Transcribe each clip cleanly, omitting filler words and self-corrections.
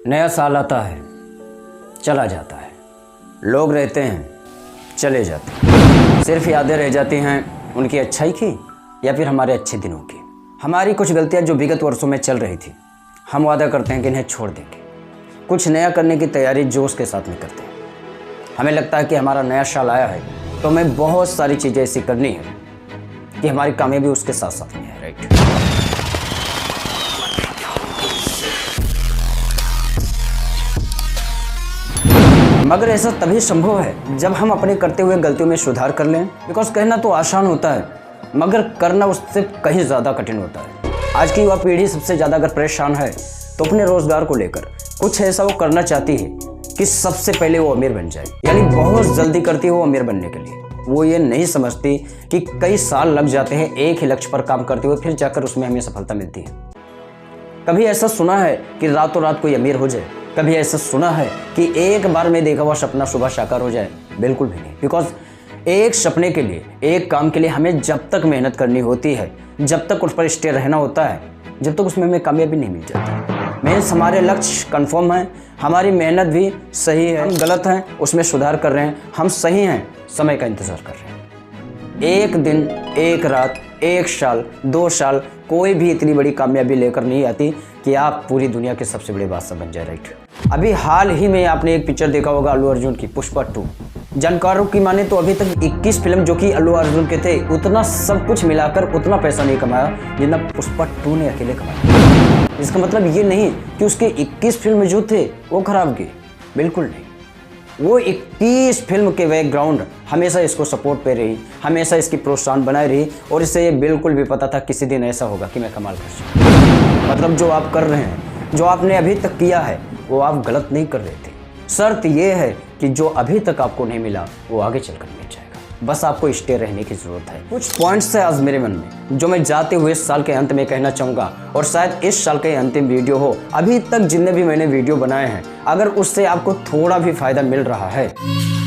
नया साल आता है, चला जाता है, लोग रहते हैं, चले जाते हैं, सिर्फ यादें रह जाती हैं उनकी अच्छाई की या फिर हमारे अच्छे दिनों की। हमारी कुछ गलतियां जो विगत वर्षों में चल रही थी, हम वादा करते हैं कि इन्हें छोड़ देंगे, कुछ नया करने की तैयारी जोश के साथ में करते हैं। हमें लगता है कि हमारा नया साल आया है तो हमें बहुत सारी चीज़ें ऐसी करनी है कि हमारी कामयाबी उसके साथ साथ में है, राइट। मगर ऐसा तभी संभव है जब हम अपने करते हुए गलतियों में सुधार कर लें। बिकॉज कहना तो आसान होता है मगर करना उससे कहीं ज़्यादा कठिन होता है। आज की युवा पीढ़ी सबसे ज़्यादा अगर परेशान है तो अपने रोज़गार को लेकर कुछ ऐसा वो करना चाहती है कि सबसे पहले वो अमीर बन जाए, यानी बहुत जल्दी करती है वो अमीर बनने के लिए। वो ये नहीं समझती कि कई साल लग जाते हैं एक ही लक्ष्य पर काम करते हुए, फिर जाकर उसमें हमें सफलता मिलती है। कभी ऐसा सुना है कि रातों रात कोई अमीर हो जाए? कभी ऐसा सुना है कि एक बार में देखा हुआ सपना सुबह साकार हो जाए? बिल्कुल भी नहीं। बिकॉज एक सपने के लिए, एक काम के लिए हमें जब तक मेहनत करनी होती है, जब तक उस पर स्टे रहना होता है, जब तक उसमें हमें कामयाबी नहीं मिल जाती। मीन्स हमारे लक्ष्य कन्फर्म है, हमारी मेहनत भी सही है, हम गलत हैं उसमें सुधार कर रहे हैं, हम सही हैं समय का इंतज़ार कर रहे हैं। एक दिन, एक रात, एक साल, 2 साल कोई भी इतनी बड़ी कामयाबी लेकर नहीं आती कि आप पूरी दुनिया के सबसे बड़े बादशाह बन जाए, राइट। अभी हाल ही में आपने एक पिक्चर देखा होगा अल्लू अर्जुन की, पुष्पा 2। जानकारों की माने तो अभी तक 21 फिल्म जो कि अल्लू अर्जुन के थे, उतना सब कुछ मिलाकर उतना पैसा नहीं कमाया जितना पुष्पा 2 ने अकेले कमाया। इसका मतलब ये नहीं कि उसके 21 फिल्म जो थे वो खराब गए, बिल्कुल नहीं। वो 21 फिल्म के बैकग्राउंड हमेशा इसको सपोर्ट पे रही, हमेशा इसकी प्रोत्साहन बनाए रही, और इससे ये बिल्कुल भी पता था किसी दिन ऐसा होगा कि मैं कमाल कर सकूं। मतलब जो आप कर रहे हैं, जो आपने अभी तक किया है, वो आप गलत नहीं कर रहे थे। शर्त ये है कि जो अभी तक आपको नहीं मिला वो आगे चलकर मिल जाएगा, बस आपको स्टे रहने की ज़रूरत है। कुछ पॉइंट्स है आज मेरे मन में जो मैं जाते हुए साल के अंत में कहना चाहूँगा, और शायद इस साल के अंतिम वीडियो हो। अभी तक जितने भी मैंने वीडियो बनाए हैं, अगर उससे आपको थोड़ा भी फायदा मिल रहा है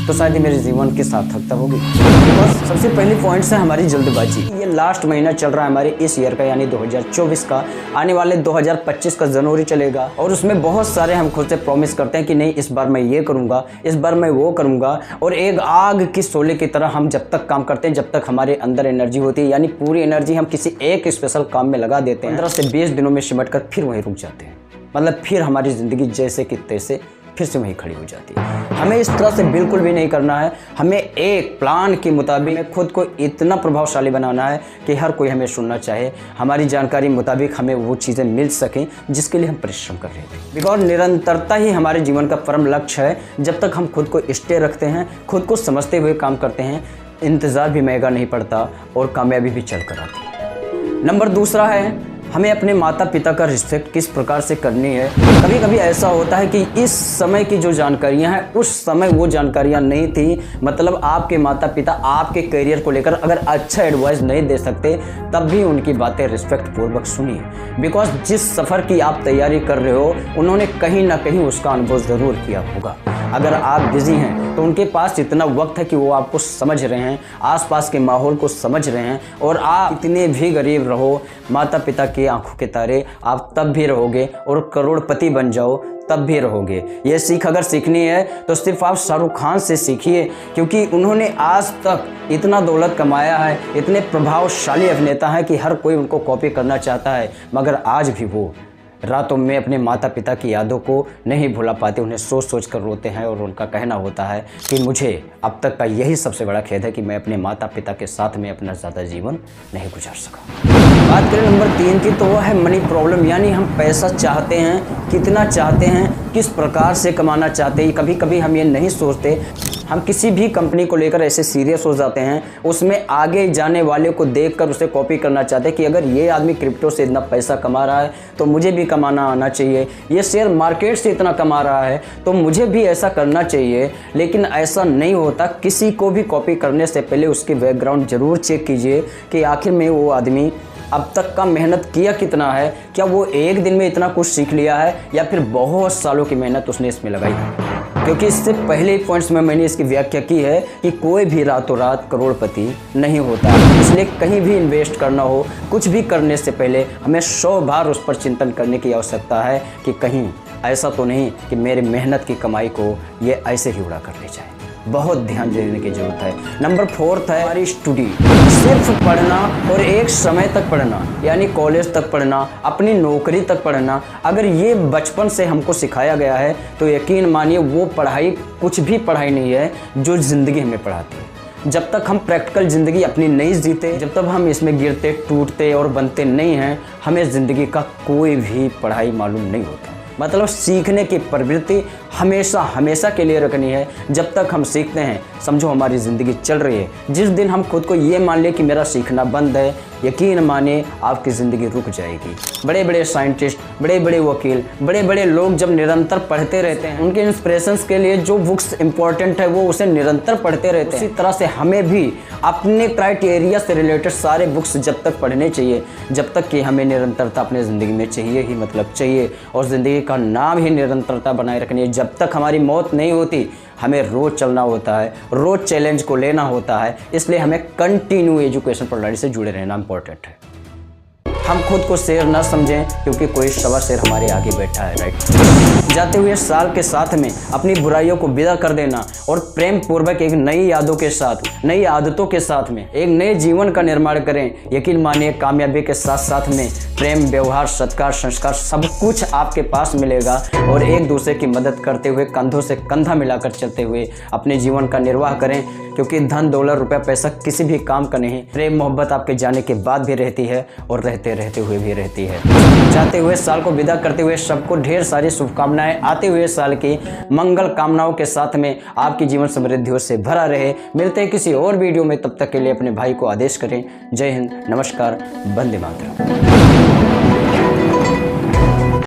तो शायद ही मेरे जीवन की सार्थकता होगी। बस सबसे पहली पॉइंट्स है हमारी जल्दबाजी। ये लास्ट महीना चल रहा है हमारे इस ईयर का, यानी 2024 का। आने वाले 2025 का जनवरी चलेगा और उसमें बहुत सारे हम खुद से प्रॉमिस करते हैं कि नहीं इस बार मैं ये करूँगा, इस बार मैं वो करूँगा, और एक आग की शोले की तरह हम जब तक काम करते हैं, जब तक हमारे अंदर एनर्जी होती है, यानी पूरी एनर्जी हम किसी एक स्पेशल काम में लगा देते हैं, 15 से 20 दिनों में सिमट कर फिर वहीं रुक जाते हैं। मतलब फिर हमारी ज़िंदगी जैसे कि तैसे फिर से वहीं खड़ी हो जाती है। हमें इस तरह से बिल्कुल भी नहीं करना है। हमें एक प्लान के मुताबिक खुद को इतना प्रभावशाली बनाना है कि हर कोई हमें सुनना चाहे, हमारी जानकारी मुताबिक हमें वो चीज़ें मिल सकें जिसके लिए हम परिश्रम कर रहे थे। बिकॉज निरंतरता ही हमारे जीवन का परम लक्ष्य है। जब तक हम खुद को स्टे रखते हैं, खुद को समझते हुए काम करते हैं, इंतज़ार भी महंगा नहीं पड़ता और कामयाबी भी चल कर आती है। नंबर दूसरा है हमें अपने माता पिता का रिस्पेक्ट किस प्रकार से करनी है। कभी कभी ऐसा होता है कि इस समय की जो जानकारियां हैं उस समय वो जानकारियां नहीं थी। मतलब आपके माता पिता आपके करियर को लेकर अगर अच्छा एडवाइस नहीं दे सकते तब भी उनकी बातें रिस्पेक्ट पूर्वक सुनिए। बिकॉज जिस सफ़र की आप तैयारी कर रहे हो उन्होंने कहीं ना कहीं उसका अनुभव ज़रूर किया होगा। अगर आप बिजी हैं तो उनके पास इतना वक्त है कि वो आपको समझ रहे हैं, आसपास के माहौल को समझ रहे हैं। और आप इतने भी गरीब रहो, माता पिता की आंखों के तारे आप तब भी रहोगे, और करोड़पति बन जाओ तब भी रहोगे। ये सीख अगर सीखनी है तो सिर्फ आप शाहरुख खान से सीखिए, क्योंकि उन्होंने आज तक इतना दौलत कमाया है, इतने प्रभावशाली अभिनेता हैं कि हर कोई उनको कॉपी करना चाहता है, मगर आज भी वो रातों में अपने माता पिता की यादों को नहीं भुला पाते, उन्हें सोच सोच कर रोते हैं। और उनका कहना होता है कि मुझे अब तक का यही सबसे बड़ा खेद है कि मैं अपने माता पिता के साथ में अपना ज़्यादा जीवन नहीं गुजार सका। बात करें नंबर 3 की तो वो है मनी प्रॉब्लम, यानी हम पैसा चाहते हैं, कितना चाहते हैं, किस प्रकार से कमाना चाहते हैं। कभी कभी हम ये नहीं सोचते। हम किसी भी कंपनी को लेकर ऐसे सीरियस हो जाते हैं, उसमें आगे जाने वाले को देखकर उसे कॉपी करना चाहते हैं कि अगर ये आदमी क्रिप्टो से इतना पैसा कमा रहा है तो मुझे भी कमाना आना चाहिए, ये शेयर मार्केट से इतना कमा रहा है तो मुझे भी ऐसा करना चाहिए। लेकिन ऐसा नहीं होता। किसी को भी कॉपी करने से पहले उसकी बैकग्राउंड ज़रूर चेक कीजिए कि आखिर में वो आदमी अब तक का मेहनत किया कितना है, क्या वो एक दिन में इतना कुछ सीख लिया है या फिर बहुत सालों की मेहनत उसने इसमें लगाई है। क्योंकि इससे पहले पॉइंट्स में मैंने इसकी व्याख्या की है कि कोई भी रातों रात करोड़पति नहीं होता। इसलिए कहीं भी इन्वेस्ट करना हो, कुछ भी करने से पहले हमें 100 बार उस पर चिंतन करने की आवश्यकता है कि कहीं ऐसा तो नहीं कि मेरी मेहनत की कमाई को ये ऐसे ही उड़ा कर ले जाए। बहुत ध्यान देने की ज़रूरत है। नंबर 4 है हमारी स्टडी। सिर्फ पढ़ना और एक समय तक पढ़ना, यानी कॉलेज तक पढ़ना, अपनी नौकरी तक पढ़ना, अगर ये बचपन से हमको सिखाया गया है तो यकीन मानिए वो पढ़ाई कुछ भी पढ़ाई नहीं है जो ज़िंदगी हमें पढ़ाती है। जब तक हम प्रैक्टिकल ज़िंदगी अपनी नहीं जीते, जब तक हम इसमें गिरते टूटते और बनते नहीं हैं, हमें ज़िंदगी का कोई भी पढ़ाई मालूम नहीं होता। मतलब सीखने की प्रवृत्ति हमेशा हमेशा के लिए रखनी है। जब तक हम सीखते हैं समझो हमारी ज़िंदगी चल रही है। जिस दिन हम खुद को ये मान लें कि मेरा सीखना बंद है, यकीन मानिए आपकी ज़िंदगी रुक जाएगी। बड़े बड़े साइंटिस्ट, बड़े बड़े वकील, बड़े बड़े लोग जब निरंतर पढ़ते रहते हैं, उनके इंस्पिरेशंस के लिए जो बुक्स इंपॉर्टेंट है वो उसे निरंतर पढ़ते रहते हैं। इसी तरह से हमें भी अपने क्राइटेरिया से रिलेटेड सारे बुक्स जब तक पढ़ने चाहिए जब तक कि हमें निरंतरता अपने ज़िंदगी में चाहिए ही, मतलब चाहिए। और ज़िंदगी का नाम ही निरंतरता बनाए रखनी है। जब तक हमारी मौत नहीं होती हमें रोज़ चलना होता है, रोज़ चैलेंज को लेना होता है। इसलिए हमें कंटिन्यू एजुकेशन प्रणाली से जुड़े रहना इंपॉर्टेंट है। हम खुद को शेर ना समझें क्योंकि कोई सवा शेर हमारे आगे बैठा है, राइट। जाते हुए साल के साथ में अपनी बुराइयों को विदा कर देना और प्रेम पूर्वक एक नई यादों के साथ, नई आदतों के साथ में एक नए जीवन का निर्माण करें। यकीन मानिए कामयाबी के साथ साथ में प्रेम, व्यवहार, सत्कार, संस्कार सब कुछ आपके पास मिलेगा। और एक दूसरे की मदद करते हुए, कंधों से कंधा मिलाकर चलते हुए अपने जीवन का निर्वाह करें, क्योंकि धन, दौलत, रुपया, पैसा किसी भी काम का नहीं। प्रेम मोहब्बत आपके जाने के बाद भी रहती है और रहते हुए भी रहती है। जाते हुए साल को विदा करते हुए सबको ढेर सारी शुभकामनाएं। आते हुए साल की मंगल कामनाओं के साथ में आपकी जीवन समृद्धियों से भरा रहे। मिलते हैं किसी और वीडियो में, तब तक के लिए अपने भाई को आदेश करें। जय हिंद, नमस्कार, वंदे मातरम।